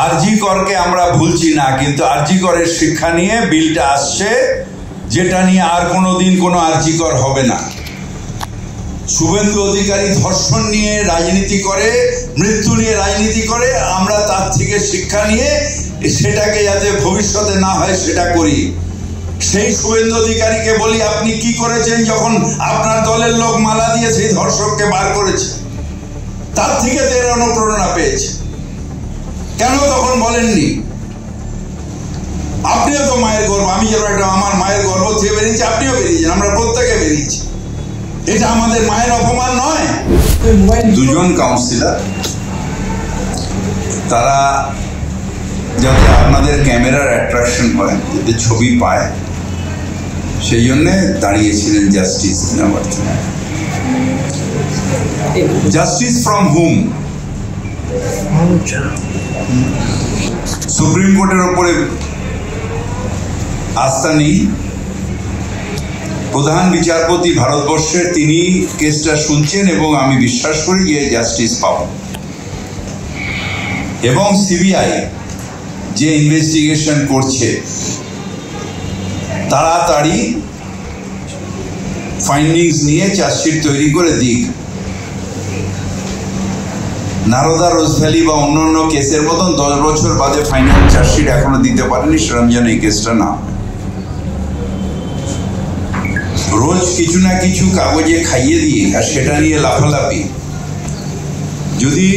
আরজি করকে আমরা ভুলছি না, কিন্তু আরজি করের শিক্ষা নিয়ে বিলটা আসছে, যেটা নিয়ে আর কোনোদিন কোনো আরজি কর হবে না। শুভেন্দু অধিকারী ধর্ষণ নিয়ে রাজনীতি করে, মৃত্যু নিয়ে রাজনীতি করে, আমরা তার থেকে শিক্ষা নিয়ে সেটাকে যাতে ভবিষ্যতে না হয় সেটা করি। সেই শুভেন্দু অধিকারীকে বলি, আপনি কি করেছেন যখন আপনার দলের লোক মালা দিয়ে সেই ধর্ষককে বার করেছে? তার থেকে তো এর অনুপ্রেরণা পেয়েছে, কেন তখন বলেননি? আপনিও তো মায়ের গর্ব, আমি যেন একটা আমার মায়ের গর্ব থেকে বেরিয়েছি, আপনিও বেরিয়েছেন, আমরা প্রত্যেকে বেরিয়েছি। এটা আমাদের মায়ের অপমান নয়? দুজন কাউন্সিলর তারা যাতে আপনাদের ক্যামেরার অ্যাট্রাকশন হয়, যাতে ছবি পায়, সেই জন্যে দাঁড়িয়েছিলেন জাস্টিস নেওয়ার জন্য। Justice from hmm? সুপ্রিম কোর্টের ওপরে আস্থা নেই। প্রধান বিচারপতি ভারতবর্ষের, তিনি কেসটা শুনছেন এবং আমি বিশ্বাস করি যে জাস্টিস পাব। এবং সিবিআই যে ইনভেস্টিগেশন করছে তাড়াতাড়ি ফাইন্ডিংস নিয়ে চার্জশিট তৈরি করে দিক। নারদা রোজভ্যালি বা অন্যান্য কেসের মতন 10 বছর বাদে ফাইনাল চার্জশিট এখনো দিতে পারেনি, সেরকম যেন এই কেসটা না। রোজ কিছু না কিছু কাগজে খাইয়ে দিয়ে আর সেটা নিয়ে লাফালাফি, যদি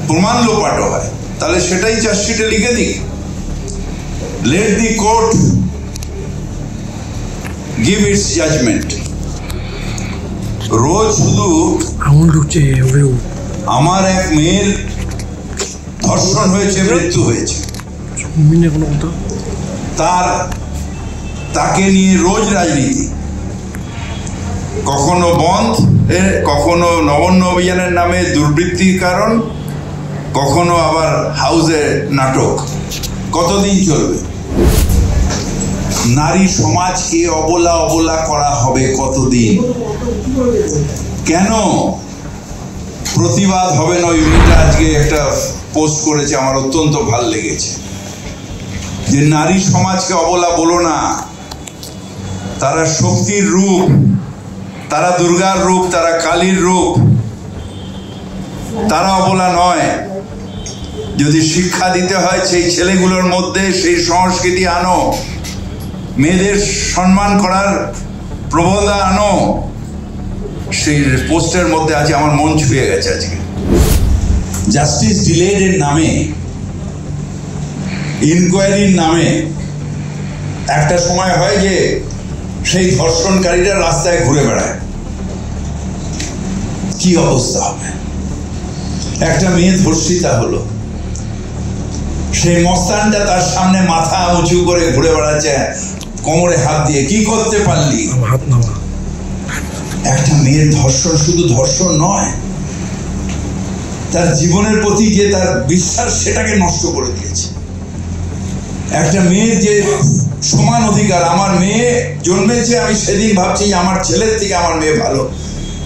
প্রমাণ লোপাট হয় তাহলে সেটাই চার্জশিটে লিখে দিক। Let the court give its judgement. রোজ শুধু আমার এক মেয়ের ধর্ষণ হয়েছে, মৃত্যু হয়েছে, তাকে নিয়ে রোজ রাজনীতি, কখনো বন্ধ, কখনো নবান্ন অভিযানের নামে দুর্বৃত্তির কারণ, কখনো আবার হাউসে নাটক। কতদিন চলবে? নারী সমাজকে অবলা অবলা করা হবে কতদিন? কেন প্রতিবাদ হবে না? ওই মেয়েটা আজকে একটা পোস্ট করেছে, আমার অত্যন্ত ভাল লেগেছে, যে নারী সমাজকে অবলা বলো না, তারা শক্তির রূপ, তারা দুর্গার রূপ, তারা কালীর রূপ, তারা অবলা নয়। যদি শিক্ষা দিতে হয় সেই ছেলেগুলোর মধ্যে সেই সংস্কৃতি আনো, মেয়েদের সম্মান করার প্রবণতা আনো। সেই পোস্টের মধ্যে আছে, আমার মন ছুঁয়ে গেছে আজকে। জাস্টিস ডিলেড এর নামে, ইনকোয়ারির নামে একটা সময় হয় যে সেই ধর্ষণকারীরা রাস্তায় ঘুরে বেড়ায়। কি অবস্থা হবে? একটা মেয়ে ধর্ষিতা হলো, সেই মস্তানটা তার সামনে মাথা উঁচু করে ঘুরে বেড়াচ্ছে, কোমরে হাত দিয়ে। কি করতে পারলি? হাত নামা। একটা মেয়ের ধর্ষণ শুধু ধর্ষণ নয়, তার জীবনের প্রতি যে তার বিশ্বাস, সেটাকে নষ্ট করে দিয়েছে। একটা মেয়ের যে সমান অধিকার, আমার মেয়ে জন্মেছে, আমি সেদিন ভাবছি আমার ছেলের থেকে আমার মেয়ে ভালো,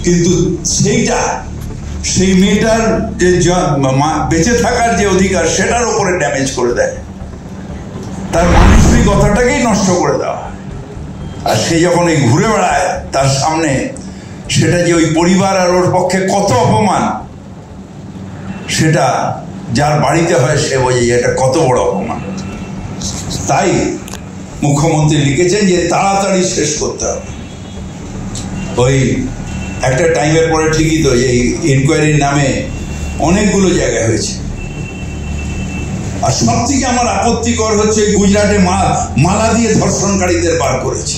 কিন্তু সেই মেয়েটার যে বেঁচে থাকার যে অধিকার, সেটার উপরে ড্যামেজ করে দেয়, তার মানসিকতাটাকেই নষ্ট করে দেওয়া। আর সে যখন এই ঘুরে বেড়ায় তার সামনে, সেটা যে ওই পরিবার আর ওর পক্ষে কত অপমান, সেটা যার বাড়িতে হয় সে বোঝে এটা কত বড় অপমান। তাই মুখ্যমন্ত্রী লিখেছেন যে তাড়াতাড়ি শেষ করতে হবে। ওই একটা টাইমের পরে ঠিকই তো এই ইনকোয়ারির নামে অনেকগুলো জায়গায় হয়েছে। আর সব থেকে আমার আপত্তিকর হচ্ছে গুজরাটে মালা দিয়ে ধর্ষণকারীদের বার করেছে,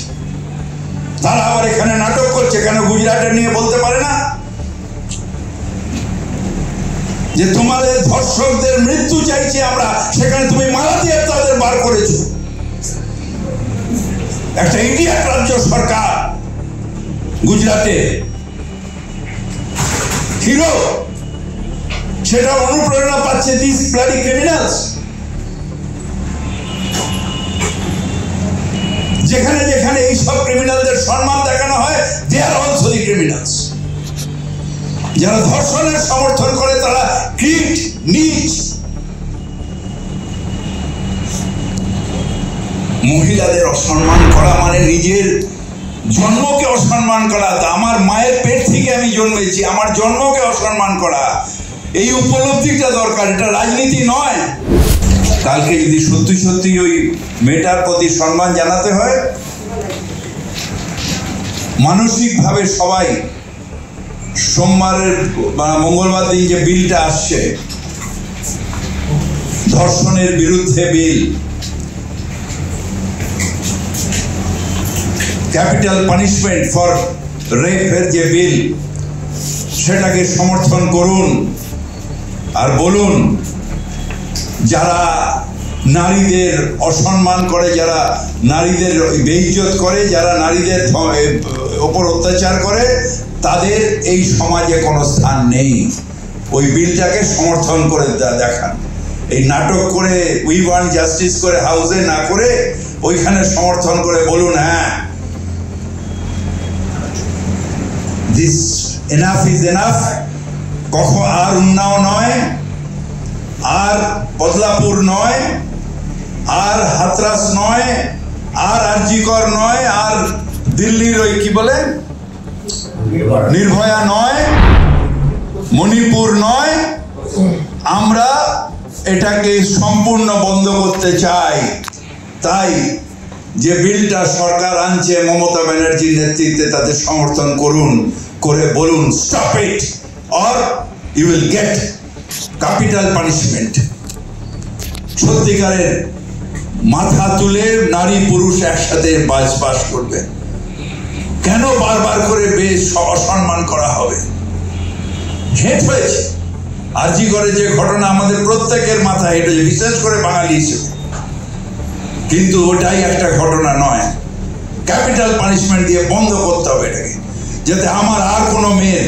তারা আবার এখানে নাটক করছে। কেন গুজরাটের নিয়ে বলতে পারে না যে তোমাদের ধর্ষকদের মৃত্যু চাইছি আমরা, সেখানে তুমি মালা দিয়ে তাদের বার করেছো? একটা ইন্ডিয়ান রাজ্য সরকার গুজরাটে হিরো, সেটা অনুপ্রেরণা পাচ্ছে দিস ব্লাডি ক্রিমিনালস। যেখানে যেখানে এইসব ক্রিমিনালদের সম্মান দেখানো হয়, দে আর অলসো দি ক্রিমিনালস। যারা ধর্ষণের সমর্থন করে তারা কীট, নীচ, মহিলাদের অসম্মান করা মানে নিজের জন্মকে অসম্মান করা। আমার মায়ের পেট থেকে আমি জন্মেছি, আমার জন্মকে অসম্মান করা, এই উপলব্ধিটা দরকার। এটা রাজনীতি নয়। কালকে যদি সত্যি সত্যি ওই মেয়েটার প্রতি সম্মান জানাতে হয়, মানসিকভাবে সবাই সোমবারের বা মঙ্গলবার দিন যে বিলটা আসছে ধর্ষণের বিরুদ্ধে বিল, ক্যাপিটাল পানিশমেন্ট ফর রেপের যে বিল, সেটাকে সমর্থন করুন। আর বলুন, যারা নারীদের অসম্মান করে, যারা নারীদের বেইজ্জত করে, যারা নারীদের ওপর অত্যাচার করে, তাদের এই সমাজে কোনো স্থান নেই। ওই বিলটাকে সমর্থন করে দেখান। এই নাটক করে উই ওয়ান্ট জাস্টিস করে হাউসে না করে ওইখানে সমর্থন করে বলুন, হ্যাঁ, দিস এনাফ ইজ এনাফ। কখন আর উন্নাও নয়, আর বদলাপুর নয়, আর হাতরাস নয়, আর আরজিকর নয়, আর দিল্লির ওই কি বলে নির্ভয়া নয়, মণিপুর নয়। আমরা এটাকে সম্পূর্ণ বন্ধ করতে চাই। তাই যে বিলটা সরকার আনছে মমতা ব্যানার্জির নেতৃত্বে, তাদের সমর্থন করুন, করে বলুন stop it or you will get capital punishment. সত্যিকারের মাথা তুলে নারী পুরুষ একসাথে বাস করবে। কেন বারবার করে বেশ অসম্মান করা হবে? হেট হয়েছে। আরজি করে যে ঘটনা আমাদের প্রত্যেকের মাথায় হেঁটেছে, বিশেষ করে বাঙালি হিসেবে। কিন্তু ওটাই একটা ঘটনা নয়। ক্যাপিটাল পানিশমেন্ট দিয়ে বন্ধ করতে হবে এটাকে, যাতে আমার আর কোনো মেয়ের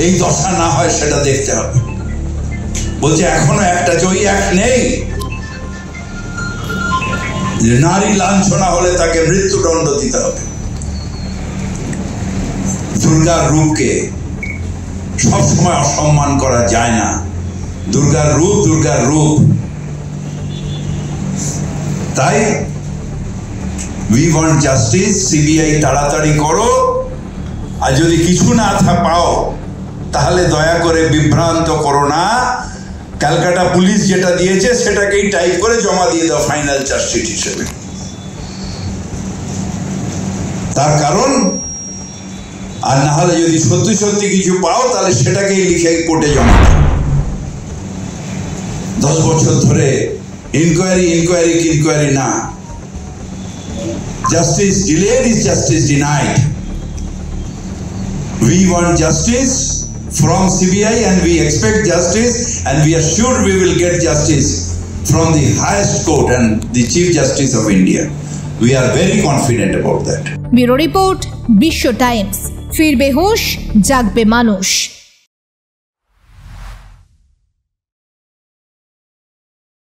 এই দশা না হয় সেটা দেখতে হবে। বলছে এখনো একটা জয়ী অ্যাক্ট নেই যে নারী লাঞ্ছনা হলে তাকে মৃত্যুদণ্ড দিতে হবে। দুর্গার রূপকে সবসময় অসম্মান করা যায় না। দুর্গার রূপ দুর্গার রূপ। তাই উই ওয়ান্ট জাস্টিস। সিবিআই তাড়াতাড়ি করো। আর যদি কিছু না পাও তাহলে দয়া করে বিভ্রান্ত করো না। ক্যালকাটা পুলিশ যেটা দিয়েছে সেটাকেই টাইপ করে জমা দিয়ে দাও ফাইনাল চার্জশিট হিসেবে। তার কারণ, আর না হলে যদি সত্যি সত্যি কিছু পাও তাহলে সেটাকেই লিখে কোর্টে জমা দাও। 10 বছর ধরে ইনকোয়ারি না। Justice delayed is justice denied. We want justice from CBI and we expect justice and we are sure we will get justice from the highest court and the Chief Justice of India. We are very confident about that. Bureau Report, Bisho Times. ফিরবে হোশ, জাগবে মানুষ।